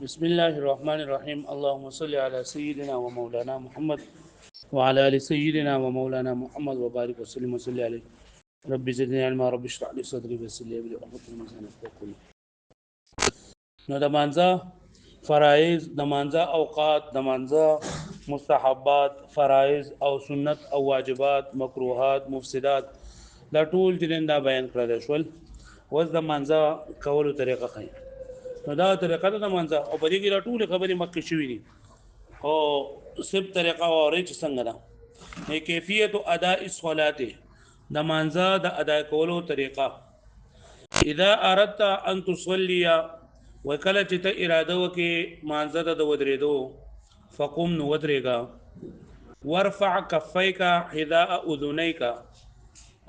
بسم الله الرحمن الرحيم اللهم صل على سيدنا ومولانا محمد وعلى ال سيدنا ومولانا محمد وبارك وسلم وصلي عليه رب زدني علما رب اشرح لي صدري ويسر لي امري واحلل عقدة من لساني يفقهوا قولي. نو د مانځه فرایض د مانځه اوقات د مانځه مستحبات فرایض او سنت او واجبات مکروهات مفسدات دا ټول چې دا بیان کړل شول وز د مانځه کولو طریقه خای نو دا طریقه د مانځه او په دې کې ټول خبرې مکه شوې دي او سب طریقه او ریچ څنګه ده نه کیفیت اداء الصلاه د مانځه د ادا کولو طریقه اذا اردت ان تصلي وکله چې ته اراده وکې مانځه د ودرېدو فقم نو ودرېګا ورفع کفیک حذاء اذنیک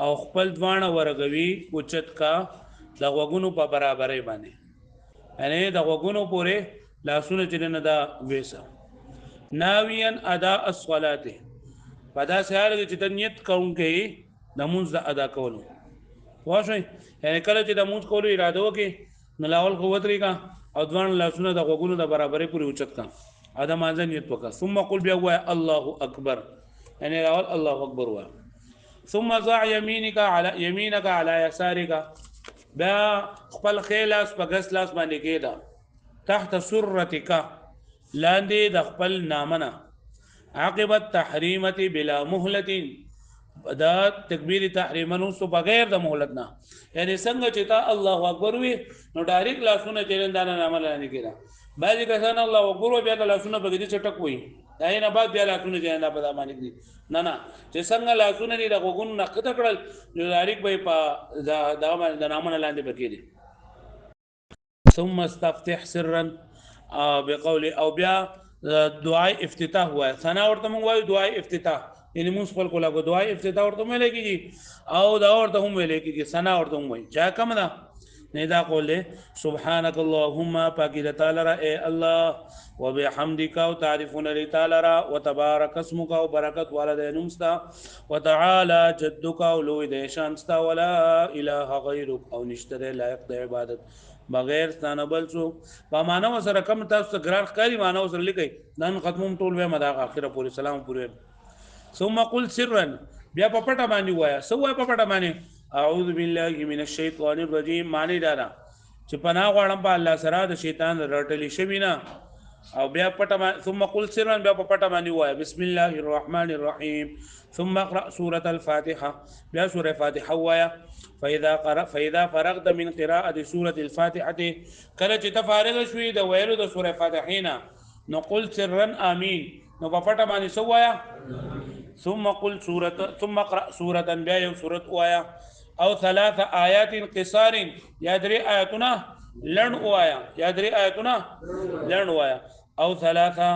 او خپل دوانه ورغوي اوچت کا د غوګونو په برابرۍ باندې یعنی د غوګونو پورې لاسونه چې نه دا وېسه ناویان ادا الصلاه پدا سهار چې ته نیت کوونکې د مونږ د ادا کولو واښوي یعنی کله چې د مونږ کولو اراده وکې نو لاول قوتري کا او دوان لاسونه د غوګونو د برابرۍ پورې اوچت کا ادم ځان نیت وکړه ثم قل بیا وای الله اکبر یعنی اول الله اکبر وای ثم ضع يمينك على يسارك بیا خپل خیلاس په غس لاس باندې کېدا تحت سرتك لاندې د خپل نامنه عقب التحریمه بلا مهله دا تکبیر تحریما نو بغیر د مهلت نه یعنی څنګه چې تا الله اکبر وي نو ډایرک لاسونه چیرندانه نامه لاندې کېدا بعضی کسان الله اکبر بیا د لاسونه په دې چټک وي دا نه بعد بیا لاسونه چیرنده په دامن کې نه چې څنګه لاسونه دې د غوګونو نقد کړل نو ډایرک به په د نامه لاندې پکې ثم استفتح سرا بقول او بیا دعای افتتاح هوا ثنا ورته مونږ وایو دعای افتتاح یعنی موږ خپل کولا کو دعای افتتاح ورته مې لګیږي او دا ورته هم ویل کېږي ثنا ورته هم وایي چا کم ده نه دا قوله سبحانك اللهم پاکی تعالی را اے الله وبحمدك او تعرفون لتعالی را وتبارك اسمك او برکت والدینمستا وتعالى جدك او لوی د شانستا ولا اله غیرك او نشته لایق د عبادت بغیر ستانه بل څو په معنا سره کم تاسو ګران ښکاری معنا سره لیکي نن ختموم ټول به مدا اخره پوری سلام پوری ثم قل سرا بیا په پټه باندې وایا سو په پټه باندې اعوذ بالله من الشیطان الرجیم معنی دا چې پناه غواړم په الله سره د شیطان رټلی شوی نه او بیا پټه ثم قل سرا بیا په پټه باندې وایا بسم الله الرحمن الرحیم ثم اقرا سوره الفاتحه بیا سوره فاتحه وایا فاذا فرغت من قراءه سوره الفاتحه کله چې تفارغ شوي د ویلو د سوره فاتحه نو قل سرا امين نو په پټه باندې سو وایا ثم اقرا سوره بیا یو سوره وایا او ثلاث آیات قصار یا درې آیاتونه لړ وایا یا درې آیاتونه لړ وایا او ثلاثه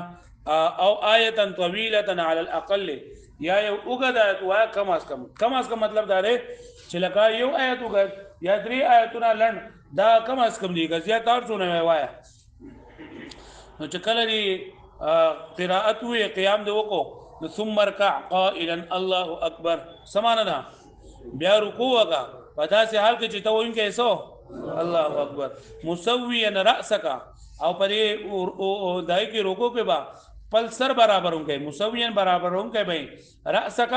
او آیه طويله على الاقل یا یو وګد آیت وایا کم از کم مطلب دا دی چې لکه یو آیت وګد یا درې آیاتونه لړ دا کم از کم دی زیات ارڅونه وایا نو چې کله دی قراءت وی قیام دی وکړو ثم اركع قائلا الله اکبر سمانه ده بیا رکوع وکا په داسې حال کې چې ته وایې سو الله اکبر مسويا راسك او پرې دای کې رکوع کې با خپل سر برابر اونکې مسويا برابر اونکې به راسك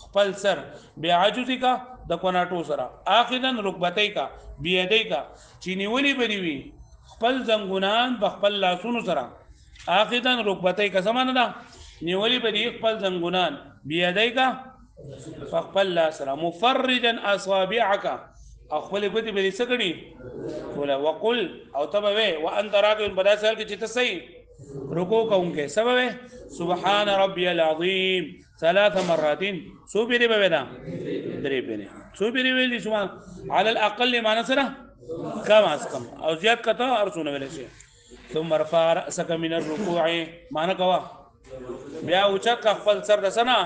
خپل سر بعجزك د کوناټو سره اخذن رکبتای کا بيدای کا چینی ولي بنوي خپل زنګونان بخپل لاسونو سره اخذن رکبتای کا سمانه ده نیولی په دې خپل زنګونان بيدای کا خپل لاس سره مفرجا اصابعك خپل ګوتې به دې سکړي ولا وقل او تبوي وانت راكع بداسل کې چې تسي رکوع کوونکې سبب سبحان ربي العظيم ثلاث مرات سو بيري به دا درې بيري سو بيري ویلي سبحان على الاقل معنا سره کم از کم او زیات کته ارسونه ویل شي ثم رفع راسك من الركوع معنا کوا بیا اوچت خپل سر رسنا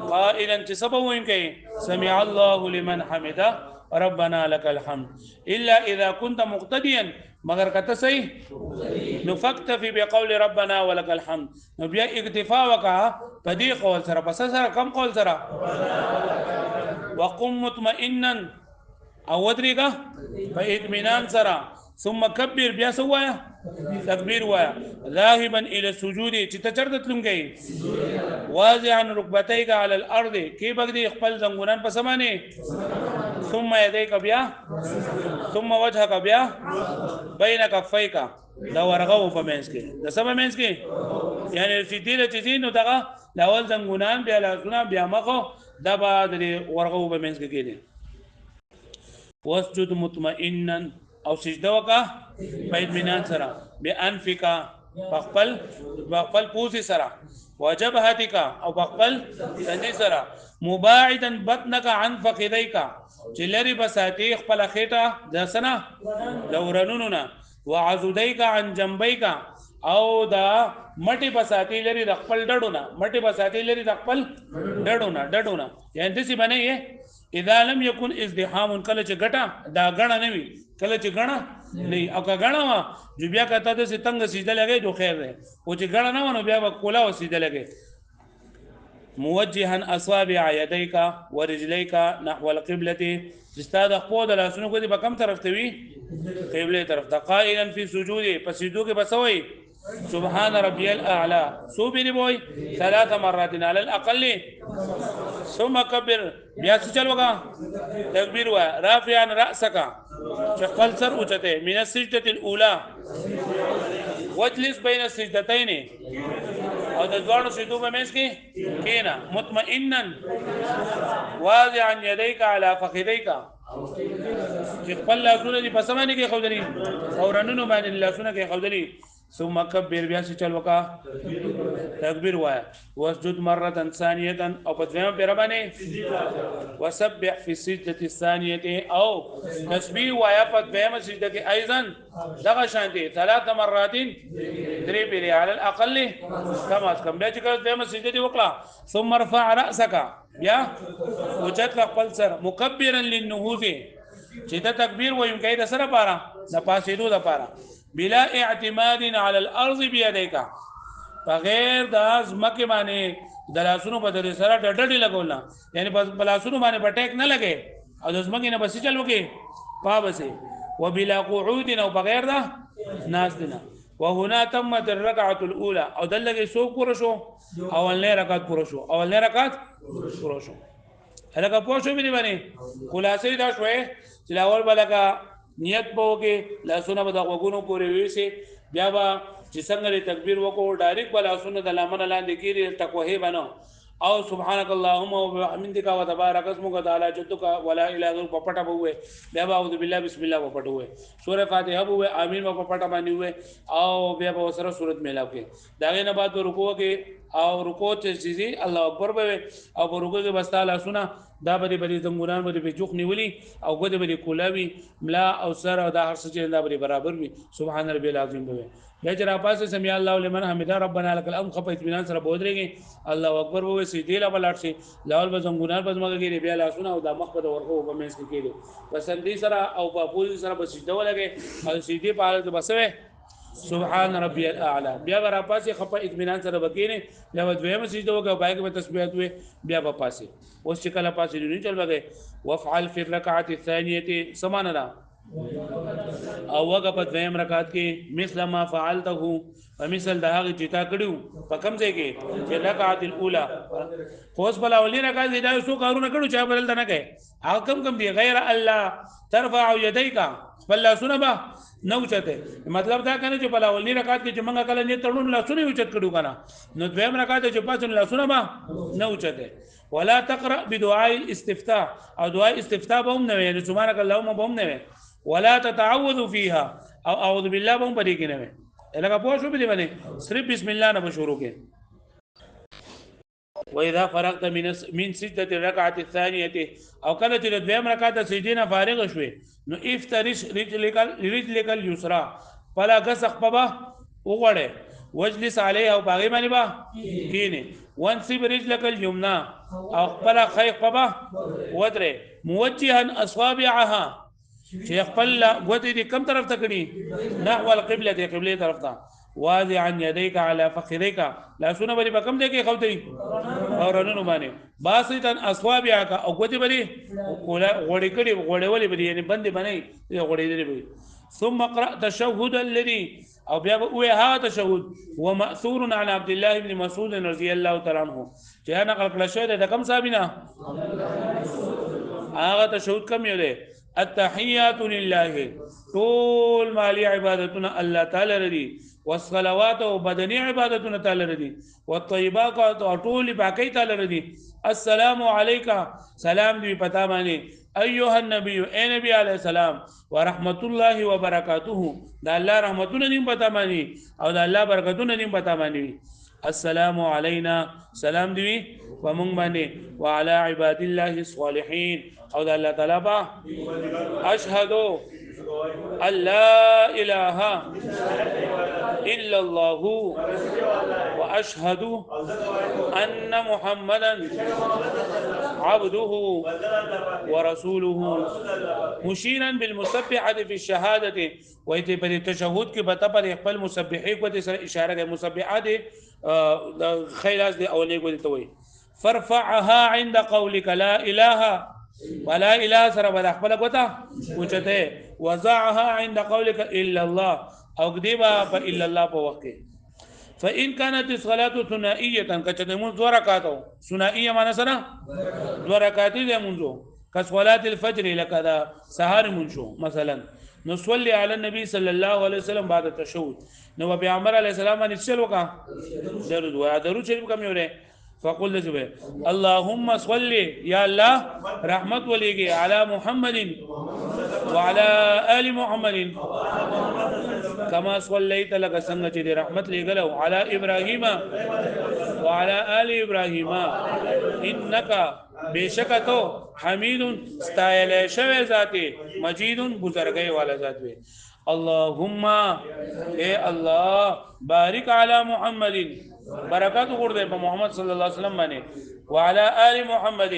قائلا چې سبب وینکې سمع الله لمن حمده ربنا لك الحمد الا اذا كنت مقتديا مگر کته صحیح نو فاکتفي بقول ربنا ولك الحمد نو بیا اکتفا وکا پدې قول سره پس سره کم قول سره وقم مطمئنا او ودرېګه په اطمینان سره ثم كبر بیا سوایا تکبیر وایا ذاهبا الى السجود چې ته چرته تلونکی واضعا ركبتيك على الارض کې بغدي خپل زنګونان په سمانه ثم يديك بیا ثم وجهك بیا بين كفيك دا ورغو په منځ کې د سبا منځ کې یعنی چې دې چې نو دغه لاول زنګونان بیا لاسونه بیا مخه دا به د ورغو په منځ کې کېدي واسجد مطمئنا او سجده وکا په اطمینان سره بانفک بخپل پوزي سره وجبهتك او بخپل تندي سره مباعدا بطنك عن فخذيك چې لري بساتي خپل خېټه د سنه دورنونو نه وعضديك عن جنبيك او دا مټي بساتي لري د خپل ډډونه مټي بساتي لري د خپل ډډونه یعنی دسی باندې اذا لم يكن ازدحام کله چې ګټه دا غڼه نه وي کله چې غڼه نه او که غڼه وا جو بیا کته د ستنګ سیده لګي جو خیر ده او چې غڼه نه ونه بیا کولا و سیده لګي موجها اصابع يديك ورجليك نحو القبلة استاد خپل لاسونو کو دي په کوم طرف ته وي قبله طرف ته قائلا في سجود پسیدو کې بسوي سبحان ربي الاعلى سوبي بوي 3 مرات على الاقل ثم كبر بیا چل وکا تکبیر وا رافعا راسك چخل سر اوچته من السجده الاولى واجلس بين السجدتين او د دوانو سجدو په منځ کې کینا مطمئنا واضعا يديك على فخذيك چې خپل لاسونه دي په سمانه کې خودلي اورانونو باندې لاسونه کې خودلي ثم كبر بیا چل وکا تکبیر وایا واسجد مره ثانيه او په دویمه پیر باندې وسبح في السجده الثانيه او تسبیح وایا په دویمه سجده کې ايضا دغه شانتي 3 مرات 3 پیر على الاقل کم از کم بیا چې دویمه سجده دی وکړه ثم ارفع راسك بیا وجت خپل سر مكبرا للنهوض چې ته تکبیر وایم کې د سره پاره د پاسېدو د پاره بلا اعتماد على الارض بيديك بغیر د ازمکه باندې د لاسونو په دې سره ډډډي لګولنا یعنی په لاسونو باندې پټیک نه لګي او د ازمکه نه بس چل وکي پابسه وبلا قعود او بغیر دا ناس دنا وهنا تمت الركعه الاولى او دلګي سو پوره شو اولنې رکعت پوره شو هلکه پوه شو باندې خلاصې دا شوې چې اول بلګه نیت به وکي لاسونه به د غوګونو پورې ویسي بیا به چې څنګه تکبیر وکړو ډایرکټ به لاسونه د لمن لاندې کېږي تقوی بنو او سبحانك اللهم وبحمدك وتبارك اسمك وتعالى جدك ولا اله الا انت پپټه بوې بیا به اعوذ بالله بسم الله پپټه وې سوره فاتحه بوې امين پپټه باندې وې او بیا به سره سورۃ میلاو کې داغه نه بعد رکوع کې او رکوع چې سيزي الله اکبر به او رکوع کې بس تعالی سنا دا به زنګونان به جوخ نیولي او ګوډه به کولاوي ملا او سر او دا هر څه چې دا به برابر وي سبحان ربي العظیم به بیا چې را پاسه سمع الله لمن حمدا ربنا لك الحمد خپ اطمینان سره بودريږي الله اکبر وې سیدی لا بلاټ شي لاول به زنګونان به زمګه کې بیا لاسونه او د مخ په ورغو په منځ کې کېدو پسندې سره او په پوز سره به سجده ولګي او سیدی په حالت بسوي سبحان ربي الاعلى بیا را پاسه خپ اطمینان سره وکینه بیا دویمه سجده وکړه پای کې به تسبیحات وې بیا په پاسه اوس چې کله پاسه دی چل وګي وافعل في الركعه الثانيه سمانا او وګه په دویم رکعت کې مثل ما فعلته فمثل د هغه چې تا کړیو په کوم ځای کې چې رکعت الاولى خوش بل اولي رکعت دی دا څو کارونه کړو چې بل نه کوي هغه کم دی غیر الله ترفع يديك بل سونه با نو چته مطلب دا کنه چې بل اولي رکعت کې چې موږ کله نه تړون لاسونه یو چت کړو کنه نو دویم رکعت چې پاتون لاسونه با نو چته ولا تقرا بدعاء الاستفتاء او دعاء استفتاء به هم نه وي سبحانك اللهم به هم نه وي ولا تتعوذ فيها او اعوذ بالله بم پدې کې نه وي لکه پوه شو به باندې صرف بسم الله نه شروع کې واذا فرغت من سجده الركعه الثانيه او کله چې د دویم رکعت سجدې نه فارغ شوي نو افترش رجلك اليسرى فلا غسق بابا وغړې واجلس عليها او باغې باندې با کینه وانصب رجلك اليمنى او خپل خيخ بابا ودره موجها اصابعها چې خپل غوته دي کوم طرف ته کړي نحو القبلة قبله طرف ته واضعا يديك على فخذيك لا سونه بری بکم دې کې خوتې اورانو باندې باسطا اصابعك او غوته بری غوړې کړي غوړې ولې بری یعنی بندي باندې غوړې دې بری ثم قرأ تشهد الذي او بیا به وې ها تشهود ومأثور عن عبد الله بن مسعود رضی الله تعالی عنہ چې نقل کړل شوی د کوم صحابینا هغه تشهود کم یو دی التحيات لله طول مالی عبادتنا الله تعالی ردی والصلوات وبدني عبادتنا تعالی ردی والطيبات طول باقی تعالی ردی السلام عليك سلام دی پتا باندې ايها النبي اے نبی علیہ السلام ورحمت الله وبرکاته دا الله رحمتونه دې پتا باندې او دا الله برکتونه دې پتا باندې السلام علينا سلام دی ومن باندې وعلى عباد الله الصالحين او دا الله تعالی با اشهد ان لا اله الا الله واشهد ان محمدا عبده ورسوله مشيرا بالمسبحه في الشهاده وایته په تشهود کې بتا پر خپل مسبحې کو ته اشاره کوي مسبحات خیلاس دی اولې کو ته وي فرفعها عند قولك لا اله ولا اله سره بل خپل کوته اوچته وضعها عند قولك الا الله او کدیبا په الا الله په وخت کې فان كانت الصلاه ثنائيه کچته مون دو رکعاتو ثنائيه معنی سره دو رکعات دي مونږو کصلاه الفجر لکدا سحر مونږو مثلا نصلي على النبي صلى الله عليه وسلم بعد التشهد نو پیغمبر علیه السلام باندې چلو کا درود و درود شریف کوم یو فقل له اللهم صل يا الله رحمت وليږي على محمد وعلى ال محمد كما صليت لك څنګه چې رحمت لګلو على ابراهيم وعلى ال ابراهيم انك بشکتو حمید استایل شوی ذاتی مجید بزرگی والا ذات وی اللهم اے الله بارک علی محمد برکات ورده په محمد صلی الله علیه وسلم باندې وعلى آل محمد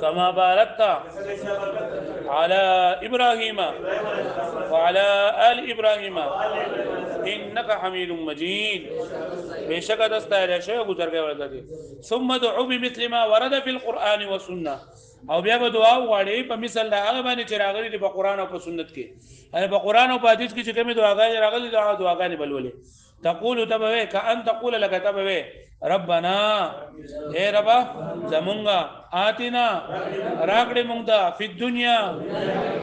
كما باركت على إبراهيم وعلى آل إبراهيم إنك حميد مجيد بشك دستايل شيء بزرگي ورته ثم دعوا بمثل ما ورد في القرآن والسنة او بیا به دعا وغواړي په مثال دا هغه باندې چې راغلي دي په قرآن او په سنت کې په قرآن او په حدیث کې چې کومې دعاګانې راغلي دعاګانې بلولې تقول تبوي كأن تقول لك تبوي ربنا اے ربا زمونگا آتنا راکڑی مونگتا فی الدنیا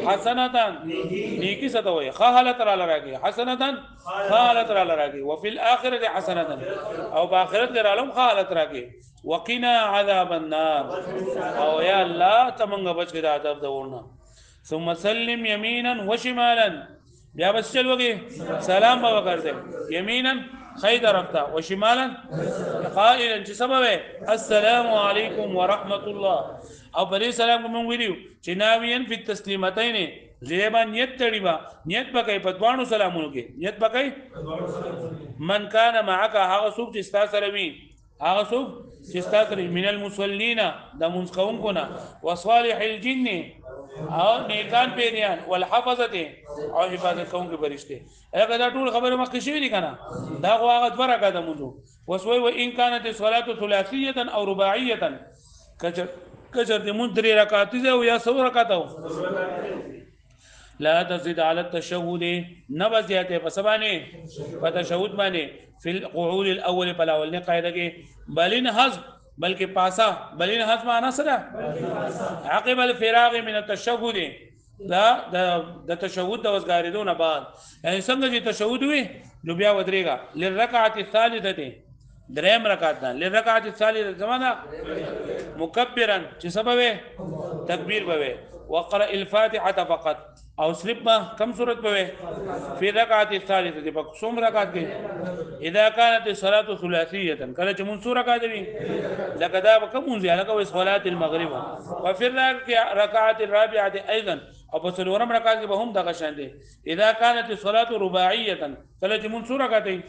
حسنتاً نیکی ستوئی خواہلت را لراکی حسنتاً خواہلت را لراکی وفی الآخرت حسنتاً او باخرت لرالم خواہلت راکی وقنا عذاب النار او یا اللہ تمنگا بچ کے عذاب دورنا ثم سلم یمینا وشمالا بیا بس چل وگی سلام بابا کرتے یمینا خی طرفتا وشمالا قائلا چې سبب السلام علیکم ورحمت الله او پر سلام کوم ویلو چې ناوین فی التسلیمتین زیبا نیت تړي با نیت پکې په دوانو سلامونو کې نیت پکې من کان معک هغه څوک چې ستا سره وي هغه څوک چې ستا سره من المصلین د منسقون کنا وصالح الجن او نیکان پیریان والحفظه او حفاظت کوونکي فرشته هغه دا ټول خبره مخکې شوې دي کنه دا خو هغه دوه رکعاته مونږ وسوي و ان كانت الصلاه ثلاثيه او رباعيه کچر دې مونږ 3 رکعات دي او یا 100 رکعات لا تزيد على التشهد نبذيته فسبانه فتشهد باندې في القعود الاول فالاول قاعده کې بلين حذف بلکہ پاسا بلین حذف معنا سره عقب الفراغ من التشهد دا تشهد د وزګاریدو نه بعد یعنی څنګه چې تشهد وي نو بیا ودرېګا للرکعه الثالثه دریم رکعت ده للرکعه الثالثه زمانہ مکبرا چې سبب تکبیر بوي وقرأ الفاتحه فقط او صرف کم صورت بوي فی رکعت الثالثه په څوم رکعت کې اذا كانت الصلاه ثلاثيه کله چې مون سوره کا دی لکه دا کوم زیاده کوي صلاه المغرب وفي الركعه الرابعه ايضا او په څلورم رکعت کې به هم دغه شان دي اذا كانت الصلاه رباعيه کله چې مون سوره کا دی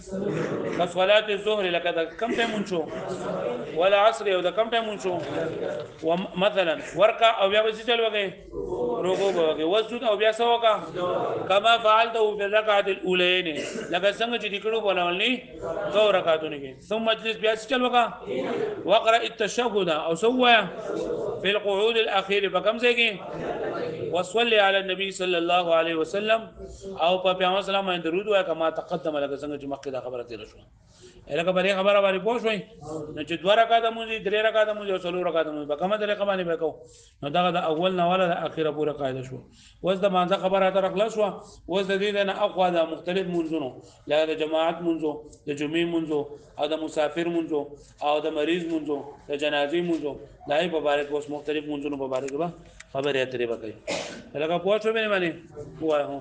صلاه الظهر لکه دا کم ټیم مون شو ولا عصر او دا کم ټیم مون شو مثلا ورکع او بیا وځي چل وګي رکوع وګي وسجود او بیا سوکا کما فعلته في الركعه الاولين لکه څنګه چې دکړو بولولني دو رکعاتونه کې ثم مجلس بیا چل وکا وقرأ التشهد او سوى في القعود الاخير فكم زي وصل وصلي على النبي صلى الله عليه وسلم او په پیغمبر سلام باندې درود وای کما تقدم لك څنګه چې مخکې دا خبره تیر شو الکه بری خبره باندې پوه شوي نو چې 2 رکعات مونږ 3 رکعات مونږ او 4 رکعات مونږ په کومه طریقه باندې وکاو نو دا د اول نه ولا د اخره پورې قاعده شو وز د مانځه خبره تر خلاص وا وز د دې نه اقوا د مختلف منځونو لا د جماعت منځو د جمعې منځو او د مسافر منځو او د مریض منځو د جنازې منځو دای په باره کې اوس مختلف منځونو په باره کې خبره اترې وکړي لکه پوه شو مې باندې وای هو